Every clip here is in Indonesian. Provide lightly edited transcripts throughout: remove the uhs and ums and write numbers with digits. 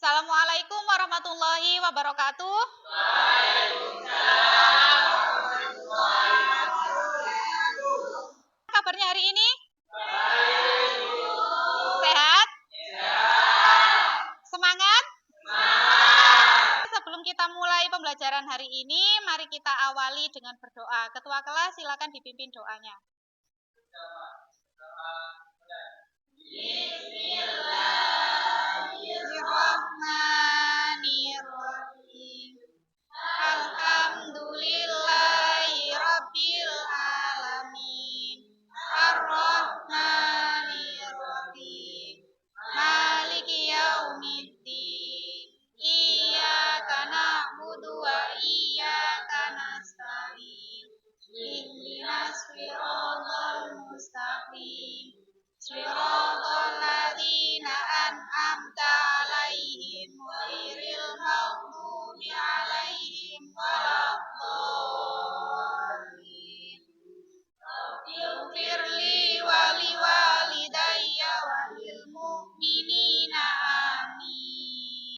Assalamualaikum warahmatullahi wabarakatuh. Kabarnya hari ini? Sehat? Semangat? Sebelum kita mulai pembelajaran hari ini, mari kita awali dengan berdoa. Ketua kelas silakan dipimpin doanya. Bismillahirrahmanirrahim. Alhamdulillahirabbil alamin. Ar-Rahmanirrahim. Maliki yaumiddin. Iyyaka na'budu wa iyyaka nasta'in. Ihdinas siratal mustaqim. Siratal ladzina an'amta 'alaihim ghairil maghdubi 'alaihim waladdallin. Ighfirli wa liwalidayya wa lil mu'minina amin.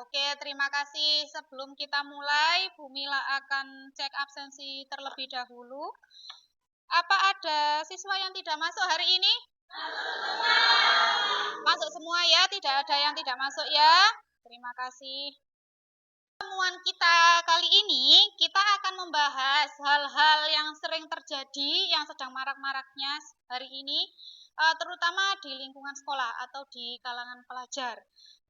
Oke, terima kasih. Sebelum kita mulai, Bu Mila akan cek absensi terlebih dahulu. Apa ada siswa yang tidak masuk hari ini? Masuk semua ya, tidak ada yang tidak masuk ya. Terima kasih. Pertemuan kita kali ini, kita akan membahas hal-hal yang sering terjadi, yang sedang marak-maraknya hari ini, terutama di lingkungan sekolah atau di kalangan pelajar.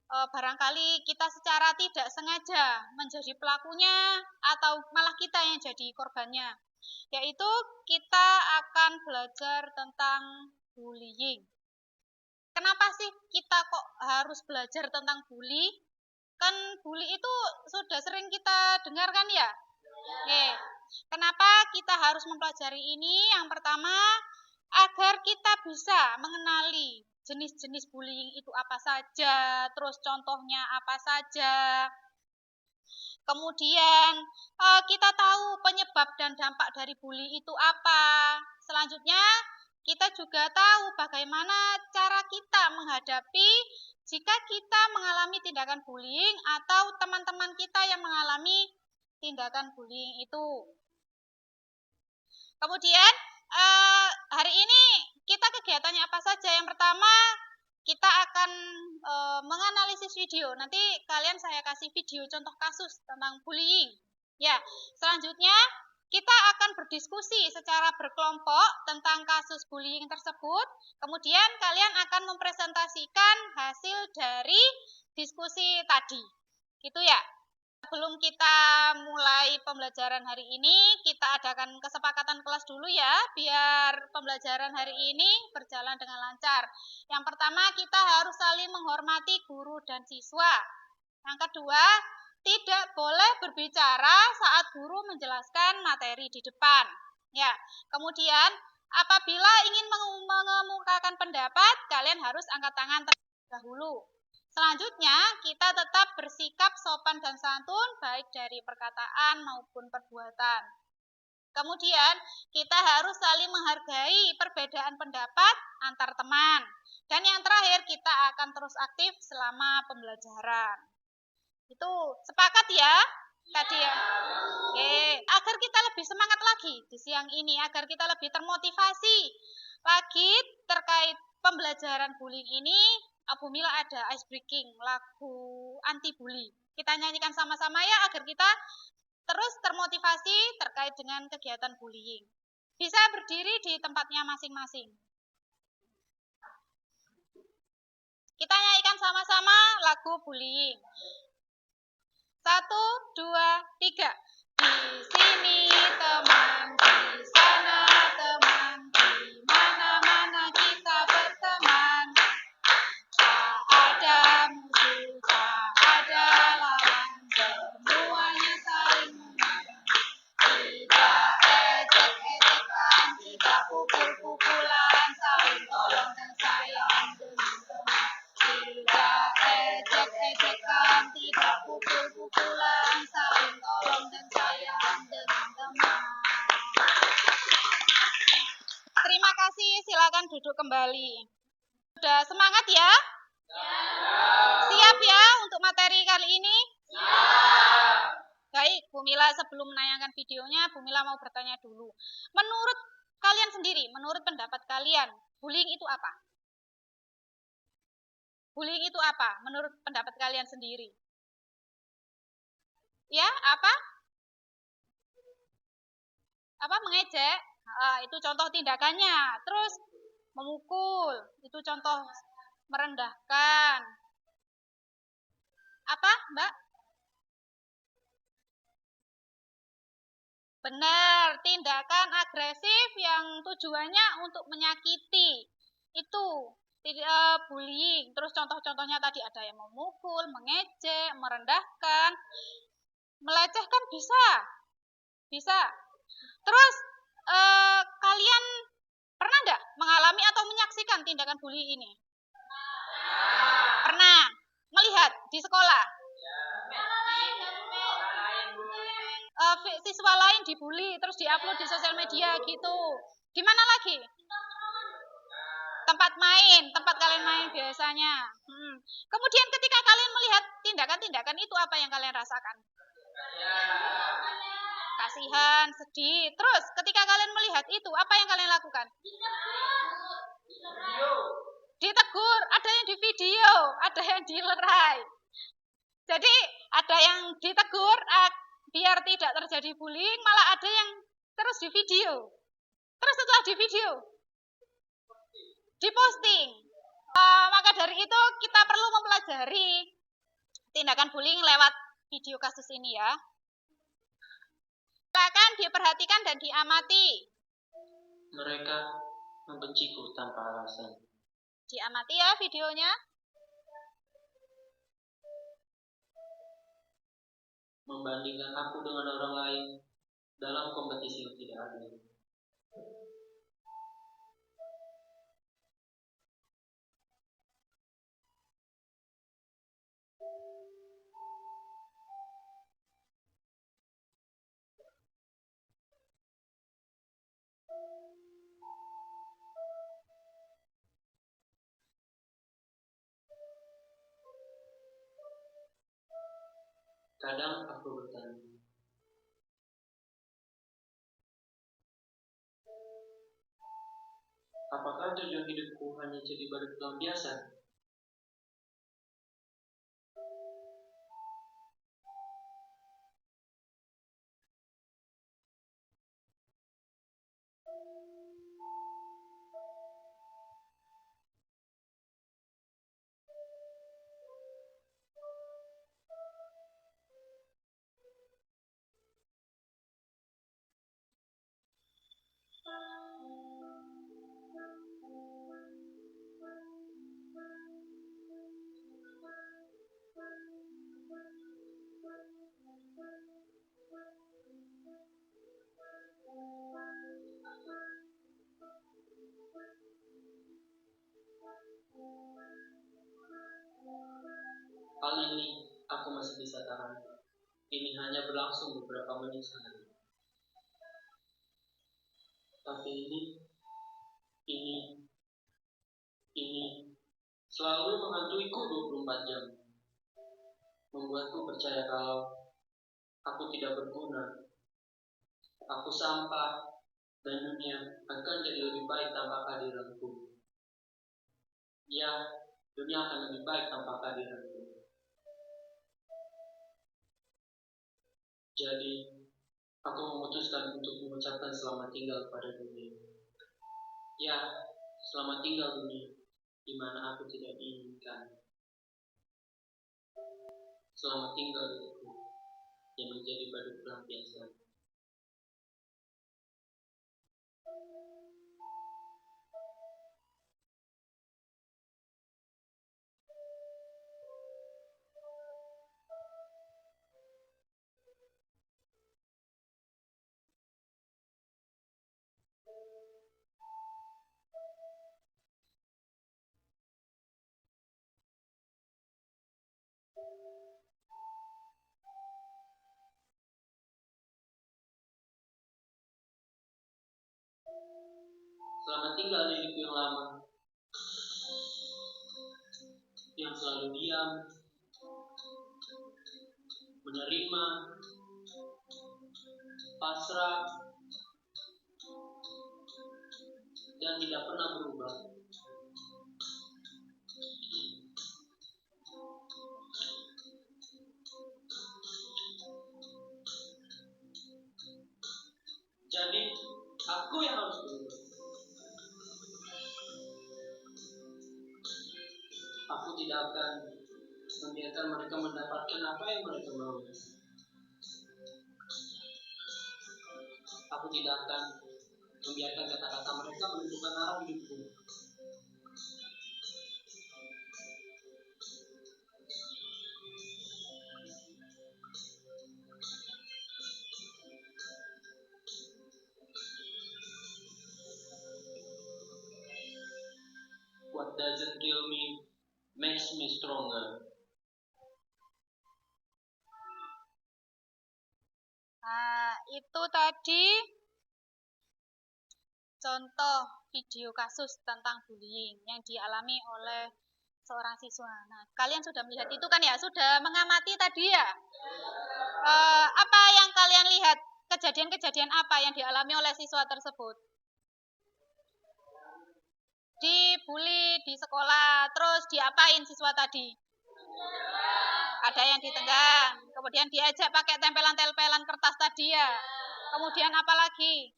Barangkali kita secara tidak sengaja menjadi pelakunya atau malah kita yang jadi korbannya. Yaitu kita akan belajar tentang bullying. Kenapa sih kita kok harus belajar tentang bully? Kan bully itu sudah sering kita dengarkan ya? Oke. Kenapa kita harus mempelajari ini? Yang pertama, agar kita bisa mengenali jenis-jenis bullying itu apa saja, terus contohnya apa saja. Kemudian kita tahu penyebab dan dampak dari bully itu apa. Selanjutnya kita juga tahu bagaimana cara kita menghadapi jika kita mengalami tindakan bullying atau teman-teman kita yang mengalami tindakan bullying itu. Kemudian hari ini kita kegiatannya apa saja? Yang pertama kita akan menganalisis video. Nanti kalian saya kasih video contoh kasus tentang bullying. Ya, selanjutnya kita akan berdiskusi secara berkelompok tentang kasus bullying tersebut. Kemudian kalian akan mempresentasikan hasil dari diskusi tadi. Gitu ya. Sebelum kita mulai pembelajaran hari ini, kita adakan kesepakatan kelas dulu ya, biar pembelajaran hari ini berjalan dengan lancar. Yang pertama, kita harus saling menghormati guru dan siswa. Yang kedua, tidak boleh berbicara saat guru menjelaskan materi di depan. Ya, kemudian apabila ingin mengemukakan pendapat, kalian harus angkat tangan terlebih dahulu. Selanjutnya, kita tetap bersikap sopan dan santun, baik dari perkataan maupun perbuatan. Kemudian, kita harus saling menghargai perbedaan pendapat antar teman. Dan yang terakhir, kita akan terus aktif selama pembelajaran. Itu sepakat ya? Tadi ya? Oke. Agar kita lebih semangat lagi di siang ini, agar kita lebih termotivasi lagi terkait pembelajaran bullying ini, Bu Mila ada ice breaking, lagu anti bully. Kita nyanyikan sama-sama ya agar kita terus termotivasi terkait dengan kegiatan bullying. Bisa berdiri di tempatnya masing-masing. Kita nyanyikan sama-sama lagu bullying. 1, 2, 3. Di sini teman, di sana teman, di mana-mana kita berteman. Tak ada musuh, tak ada lawan, semuanya saling mengenal. Tidak ejek-ejekan, tidak pukul-pukulan, saling tolong dan sayang dengan teman. Tidak ejek-ejekan, tidak pukul-pukulan, saling tolong dan sayang dengan teman. Terima kasih, silakan duduk kembali. Sudah semangat ya? Siap ya untuk materi kali ini? Baik, Bu Mila, sebelum menayangkan videonya, Bu Mila mau bertanya dulu. Menurut kalian sendiri, menurut pendapat kalian, bullying itu apa? Bullying itu apa menurut pendapat kalian sendiri? Ya, apa? Apa mengejek? Itu contoh tindakannya. Terus memukul, itu contoh merendahkan. Apa, Mbak? Benar, tindakan agresif yang tujuannya untuk menyakiti. Itu bullying. Terus contoh-contohnya tadi ada yang memukul, mengejek, merendahkan, melecehkan bisa. Bisa. Terus kalian pernah enggak mengalami atau menyaksikan tindakan bully ini? Pernah. Melihat di sekolah. Siswa lain dibully terus diupload di sosial media gitu. Gimana lagi? Tempat main, tempat kalian main biasanya. Kemudian ketika kalian melihat tindakan-tindakan itu, apa yang kalian rasakan? Kasihan, sedih. Terus ketika kalian melihat itu, apa yang kalian lakukan? Ditegur, ada yang di video, ada yang dilerai. Jadi ada yang ditegur biar tidak terjadi bullying, malah ada yang terus di video. Terus setelah di video, diposting. Maka dari itu kita perlu mempelajari tindakan bullying lewat video kasus ini ya. Silakan diperhatikan dan diamati. Mereka membenciku tanpa alasan. Diamati ya videonya. Membandingkan aku dengan orang lain dalam kompetisi yang tidak adil. Kadang aku bertanya, apakah tujuan hidupku hanya jadi badut pelang biasa? Hal ini aku masih bisa tahan. Ini hanya berlangsung beberapa menit saja. Tapi ini selalu menghantuiku 24 jam. Membuatku percaya kalau aku tidak berguna. Aku sampah dan dunia akan jadi lebih baik tanpa kehadiranku. Ya, dunia akan lebih baik tanpa kehadiranku. Jadi, aku memutuskan untuk mengucapkan selamat tinggal pada dunia. Ya, selamat tinggal dunia, di mana aku tidak diinginkan. Selamat tinggal diriku, yang menjadi badut pelampiasan. Selamat tinggal diriku yang lama, yang yang selalu diam, menerima, pasrah, dan tidak pernah berubah. Jadi, aku yang harus berubah. Aku tidak akan membiarkan mereka mendapatkan apa yang mereka mau. Aku tidak akan membiarkan kata-kata mereka menentukan arah hidupku. What doesn't kill me makes me stronger. Nah, itu tadi contoh video kasus tentang bullying yang dialami oleh seorang siswa. Nah, kalian sudah melihat itu kan ya? Sudah mengamati tadi ya? Apa yang kalian lihat? Kejadian-kejadian apa yang dialami oleh siswa tersebut? Dibully di sekolah, terus diapain siswa tadi? Ada yang ditendang, kemudian diajak pakai tempelan-tempelan kertas tadi ya. Kemudian apa lagi?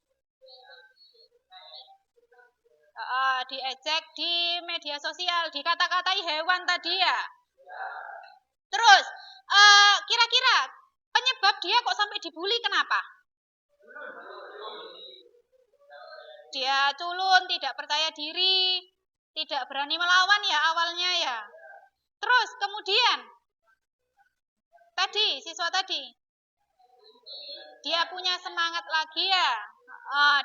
Diejek di media sosial, dikata-katai hewan tadi ya. Terus kira-kira penyebab dia kok sampai dibully kenapa? Dia culun, tidak percaya diri, tidak berani melawan ya awalnya ya. Terus kemudian tadi siswa tadi dia punya semangat lagi ya.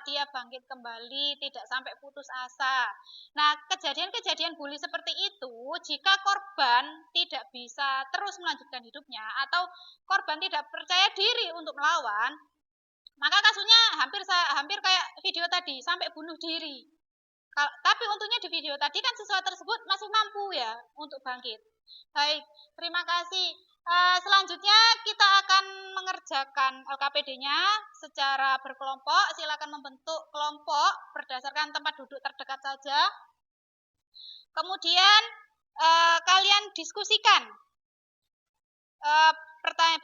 Dia bangkit kembali, tidak sampai putus asa. Nah, kejadian-kejadian bully seperti itu, jika korban tidak bisa terus melanjutkan hidupnya, atau korban tidak percaya diri untuk melawan, maka kasusnya hampir kayak video tadi, sampai bunuh diri. Tapi untungnya di video tadi kan siswa tersebut masih mampu ya untuk bangkit. Baik, terima kasih. Selanjutnya kita akan mengerjakan LKPD-nya secara berkelompok. Silakan membentuk kelompok berdasarkan tempat duduk terdekat saja. Kemudian kalian diskusikan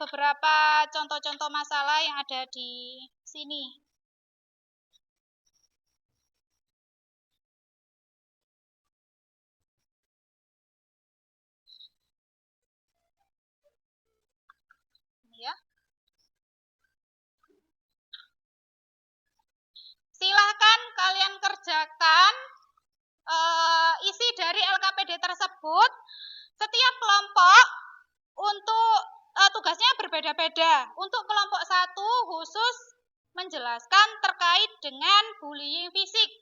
beberapa contoh-contoh masalah yang ada di sini. Ya. Silahkan kalian kerjakan isi dari LKPD tersebut. Setiap kelompok untuk tugasnya berbeda-beda. Untuk kelompok 1 khusus menjelaskan terkait dengan bullying fisik.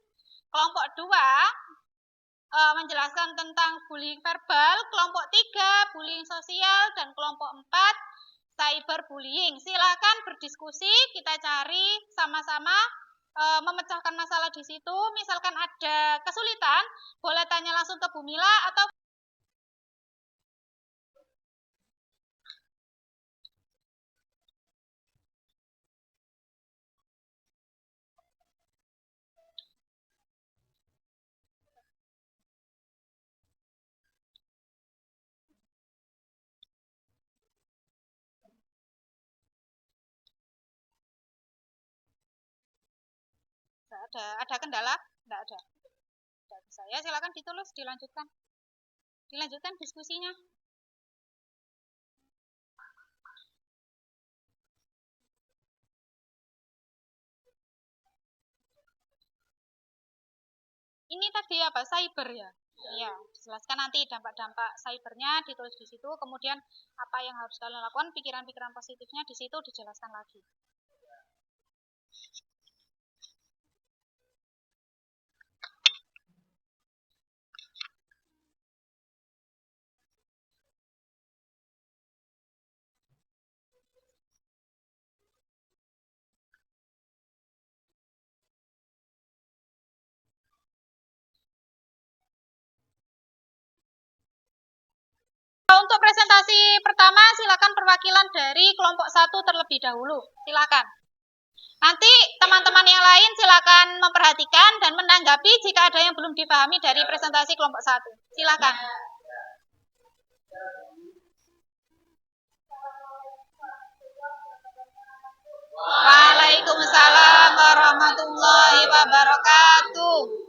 Kelompok 2 menjelaskan tentang bullying verbal. Kelompok 3 bullying sosial. Dan kelompok 4 cyberbullying. Silakan berdiskusi, kita cari sama-sama memecahkan masalah di situ. Misalkan ada kesulitan, boleh tanya langsung ke Bu Mila atau ada kendala? Tidak ada. Tidak bisa. Ya, silakan ditulis, dilanjutkan. Dilanjutkan diskusinya. Ini tadi apa? Cyber ya? Iya, jelaskan nanti dampak-dampak cybernya ditulis di situ, kemudian apa yang harus kalian lakukan, pikiran-pikiran positifnya di situ dijelaskan lagi. Untuk presentasi pertama, silakan perwakilan dari kelompok 1 terlebih dahulu. Silakan. Nanti teman-teman yang lain silakan memperhatikan dan menanggapi jika ada yang belum dipahami dari presentasi kelompok 1. Silakan. Waalaikumsalam warahmatullahi wabarakatuh.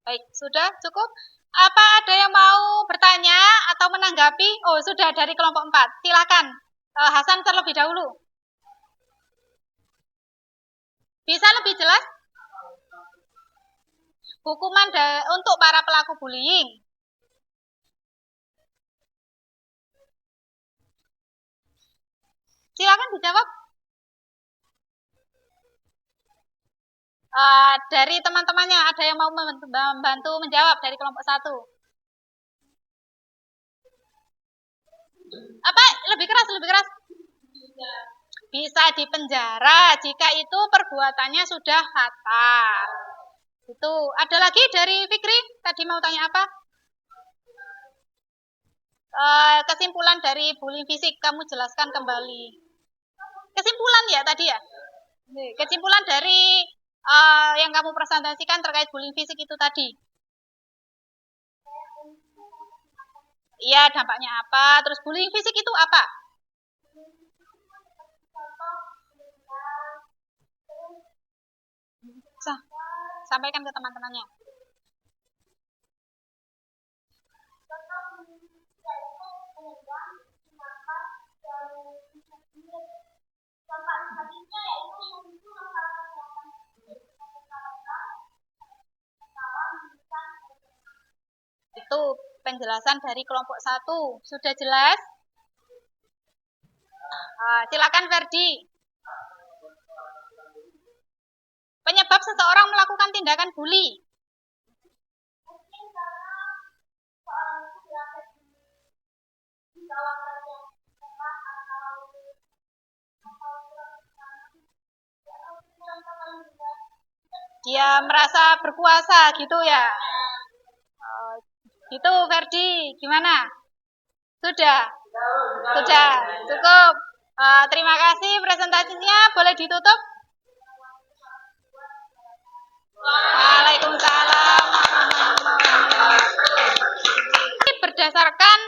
Baik, sudah cukup? Apa ada yang mau bertanya atau menanggapi? Oh, sudah dari kelompok 4. Silakan. Hasan terlebih dahulu. Bisa lebih jelas? Hukuman untuk para pelaku bullying. Silakan dijawab. Dari teman-temannya ada yang mau membantu menjawab dari kelompok 1? Apa? Lebih keras, lebih keras. Bisa dipenjara jika itu perbuatannya sudah fatal. Itu. Ada lagi dari Fikri? Tadi mau tanya apa? Kesimpulan dari bullying fisik, kamu jelaskan kembali. Kesimpulan ya tadi ya? Kesimpulan dari yang kamu presentasikan terkait bullying fisik itu tadi. Iya, dampaknya apa? Terus bullying fisik itu apa? Sampaikan ke teman-temannya. Itu penjelasan dari kelompok 1. Sudah jelas? Silakan Ferdi. Penyebab seseorang melakukan tindakan bully. Dia merasa berkuasa gitu ya. Gitu Ferdi, gimana? Sudah? Sudah, cukup. Terima kasih presentasinya, boleh ditutup? Waalaikumsalam. Berdasarkan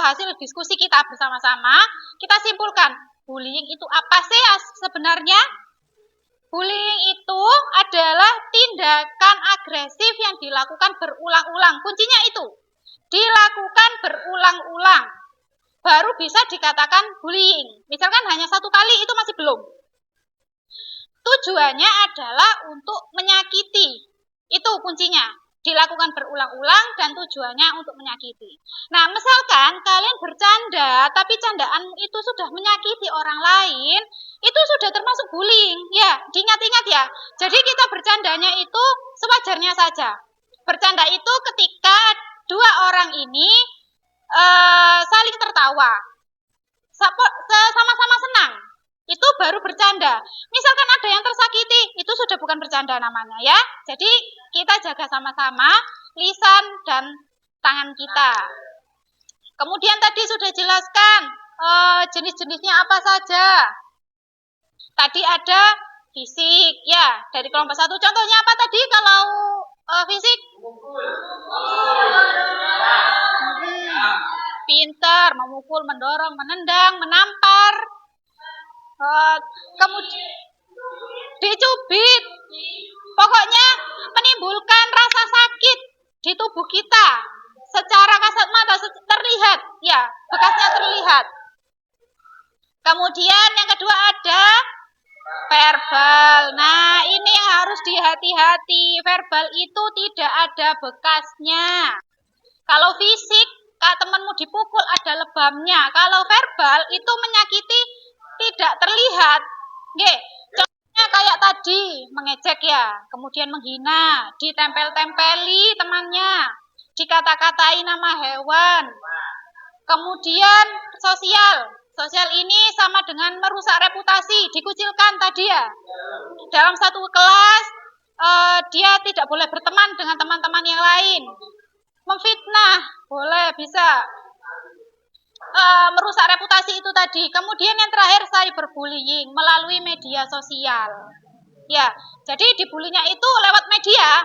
hasil diskusi kita bersama-sama, kita simpulkan bullying itu apa sih sebenarnya? Bullying itu adalah tindakan agresif yang dilakukan berulang-ulang. Kuncinya itu, dilakukan berulang-ulang. Baru bisa dikatakan bullying. Misalkan hanya 1 kali itu masih belum. Tujuannya adalah untuk menyakiti. Itu kuncinya. Dilakukan berulang-ulang dan tujuannya untuk menyakiti. Nah, misalkan kalian bercanda, tapi candaanmu itu sudah menyakiti orang lain, itu sudah termasuk bullying. Ya, diingat-ingat ya. Jadi kita bercandanya itu sewajarnya saja. Bercanda itu ketika 2 orang ini saling tertawa, sama-sama senang, itu baru bercanda. Misalkan ada yang tersakiti, itu sudah sudah bukan bercanda namanya ya. Jadi kita jaga sama-sama lisan dan tangan kita. Kemudian tadi sudah jelaskan jenis-jenisnya apa saja. Tadi ada fisik ya, dari kelompok 1. Contohnya apa tadi kalau fisik? Pintar, memukul, mendorong, menendang, menampar, kemudian dicubit, pokoknya menimbulkan rasa sakit di tubuh kita secara kasat mata terlihat, ya, bekasnya terlihat. Kemudian yang kedua ada verbal. Nah, ini yang harus dihati-hati. Verbal itu tidak ada bekasnya. Kalau fisik, temanmu dipukul ada lebamnya. Kalau verbal itu menyakiti tidak terlihat. Nggih, contohnya kayak tadi, mengejek ya, kemudian menghina, ditempel-tempeli temannya, dikata-katai nama hewan. Kemudian sosial. Sosial ini sama dengan merusak reputasi, dikucilkan tadi ya. Dalam satu kelas, dia tidak boleh berteman dengan teman-teman yang lain. Memfitnah, boleh, bisa. Merusak reputasi itu tadi. Kemudian yang terakhir cyberbullying melalui media sosial. Ya, jadi dibulinya itu lewat media,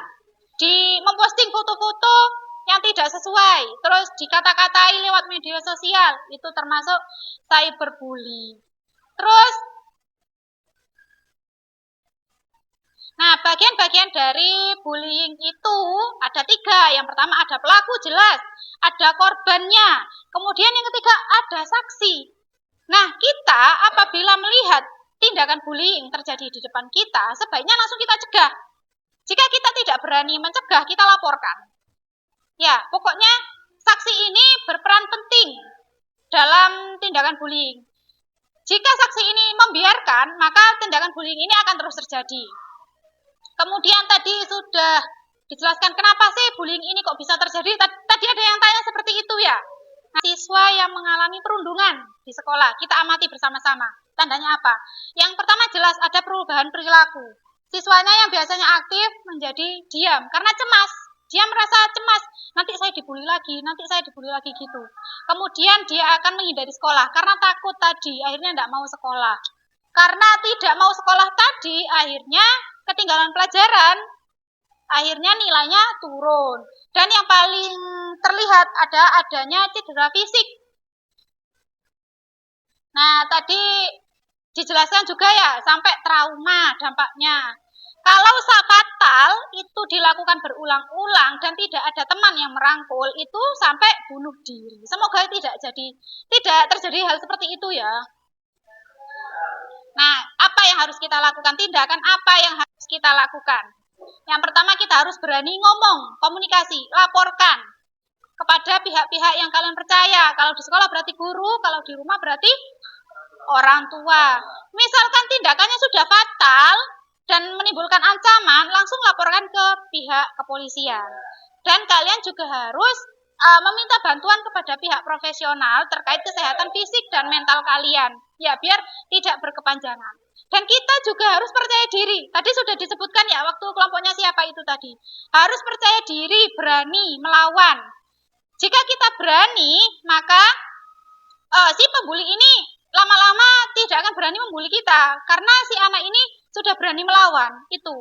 memposting foto-foto yang tidak sesuai, terus dikata-katai lewat media sosial, itu termasuk cyberbullying. Terus, nah bagian-bagian dari bullying itu ada 3. Yang pertama ada pelaku jelas, ada korbannya, kemudian yang ketiga ada saksi. Nah kita apabila melihat tindakan bullying terjadi di depan kita, sebaiknya langsung kita cegah. Jika kita tidak berani mencegah, kita laporkan. Ya, pokoknya saksi ini berperan penting dalam tindakan bullying. Jika saksi ini membiarkan, maka tindakan bullying ini akan terus terjadi. Kemudian tadi sudah dijelaskan kenapa sih bullying ini kok bisa terjadi. Tadi ada yang tanya seperti itu ya. Nah, siswa yang mengalami perundungan di sekolah, kita amati bersama-sama. Tandanya apa? Yang pertama jelas ada perubahan perilaku. Siswanya yang biasanya aktif menjadi diam karena cemas. Dia merasa cemas, nanti saya dibully lagi gitu. Kemudian dia akan menghindari sekolah karena takut tadi, akhirnya tidak mau sekolah. Karena tidak mau sekolah tadi, akhirnya ketinggalan pelajaran, akhirnya nilainya turun. Dan yang paling terlihat adanya cedera fisik. Nah, tadi dijelaskan juga ya, sampai trauma dampaknya. Kalau fatal itu dilakukan berulang-ulang dan tidak ada teman yang merangkul, itu sampai bunuh diri. Semoga tidak terjadi hal seperti itu ya. Nah, apa yang harus kita lakukan? Tindakan apa yang harus kita lakukan? Yang pertama kita harus berani ngomong, komunikasi, laporkan kepada pihak-pihak yang kalian percaya. Kalau di sekolah berarti guru, kalau di rumah berarti orang tua. Misalkan tindakannya sudah fatal dan menimbulkan ancaman, langsung laporkan ke pihak kepolisian. Dan kalian juga harus meminta bantuan kepada pihak profesional terkait kesehatan fisik dan mental kalian. Ya, biar tidak berkepanjangan. Dan kita juga harus percaya diri. Tadi sudah disebutkan ya, waktu kelompoknya siapa itu tadi. Harus percaya diri, berani melawan. Jika kita berani, maka si pembuli ini lama-lama tidak akan berani membuli kita. Karena si anak ini sudah berani melawan, itu.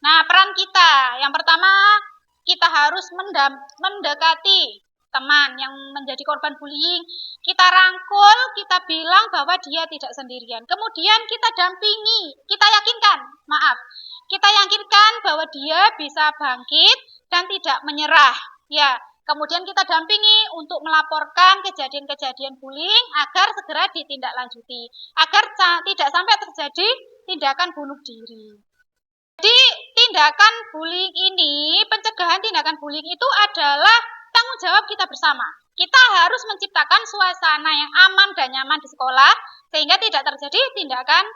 Nah, peran kita. Yang pertama, kita harus mendekati teman yang menjadi korban bullying. Kita rangkul, kita bilang bahwa dia tidak sendirian. Kemudian kita dampingi, kita yakinkan bahwa dia bisa bangkit dan tidak menyerah. Ya, kemudian kita dampingi untuk melaporkan kejadian-kejadian bullying agar segera ditindaklanjuti, agar tidak sampai terjadi tindakan bunuh diri. Jadi tindakan bullying ini, pencegahan tindakan bullying itu adalah tanggung jawab kita bersama. Kita harus menciptakan suasana yang aman dan nyaman di sekolah sehingga tidak terjadi tindakan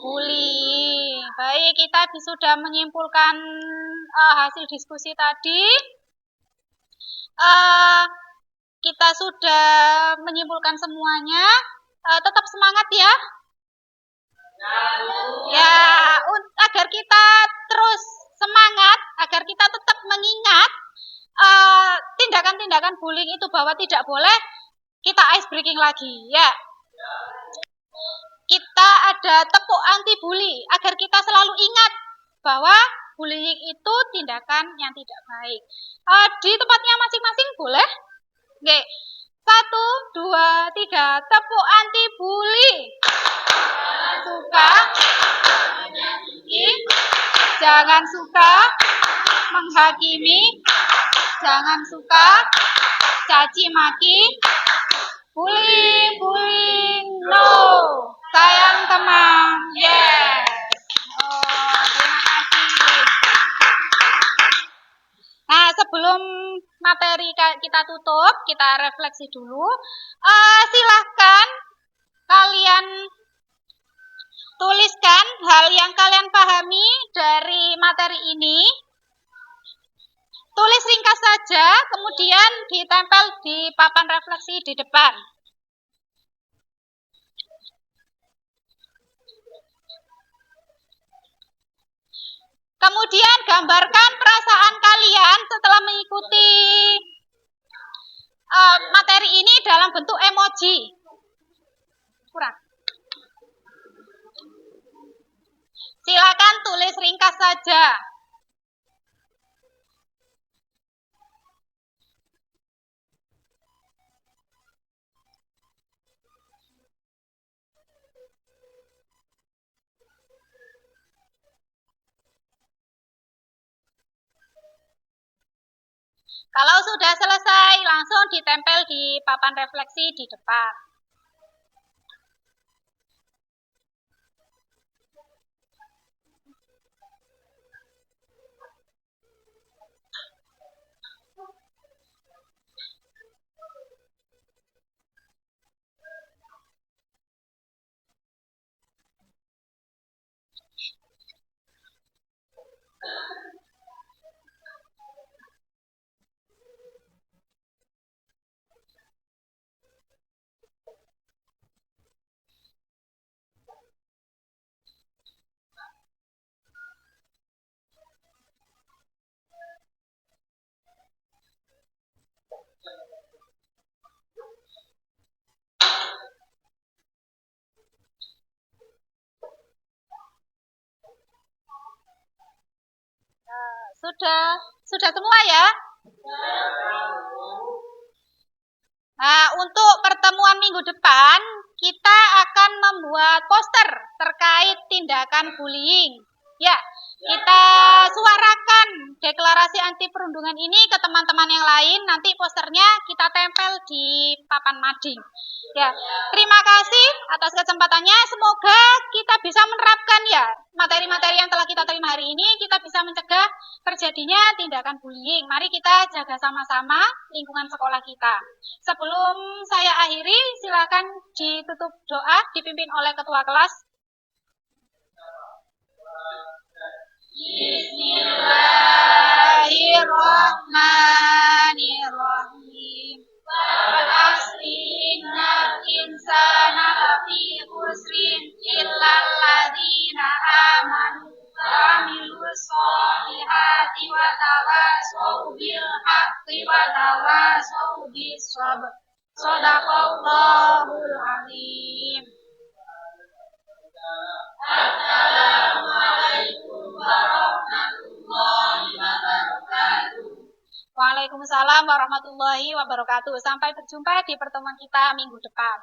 bullying. Baik, kita sudah menyimpulkan hasil diskusi tadi. Kita sudah menyimpulkan semuanya. Tetap semangat ya. ditutup bahwa tidak boleh, kita ice breaking lagi ya. Kita ada tepuk anti bully agar kita selalu ingat bahwa bullying itu tindakan yang tidak baik. Di tempatnya masing-masing boleh? Oke. 1, 2, 3, tepuk anti bully. Suka menyakiti, jangan suka menghakimi, jangan suka caci maki, bullying, no. Sayang teman, yes. Terima kasih. Nah, sebelum materi kita tutup, kita refleksi dulu. Silahkan kalian tuliskan hal yang kalian pahami dari materi ini. Tulis ringkas saja, kemudian ditempel di papan refleksi di depan. Kemudian gambarkan perasaan kalian setelah mengikuti materi ini dalam bentuk emoji. Kurang. Silakan tulis ringkas saja. Kalau sudah selesai, langsung ditempel di papan refleksi di depan. Sudah semua ya? Nah, untuk pertemuan minggu depan, kita akan membuat poster terkait tindakan bullying. Ya, kita suarakan deklarasi anti perundungan ini ke teman-teman yang lain. Nanti posternya kita tempel di papan mading. Ya, terima kasih atas kesempatannya. Semoga kita bisa menerapkan ya materi-materi yang telah kita terima hari ini. Kita bisa mencegah terjadinya tindakan bullying. Mari kita jaga sama-sama lingkungan sekolah kita. Sebelum saya akhiri, silakan ditutup doa dipimpin oleh ketua kelas. Bismillahirrahmanirrahim. Wal asri innal insana lafi khusrin illal ladzina amanu wa amilus solihati wa tawasaw bil haqqi wa tawasaw bis sabr. Shadaqallahul azim. Assalamualaikum warahmatullahi wabarakatuh. Waalaikumsalam warahmatullahi wabarakatuh. Sampai berjumpa di pertemuan kita minggu depan.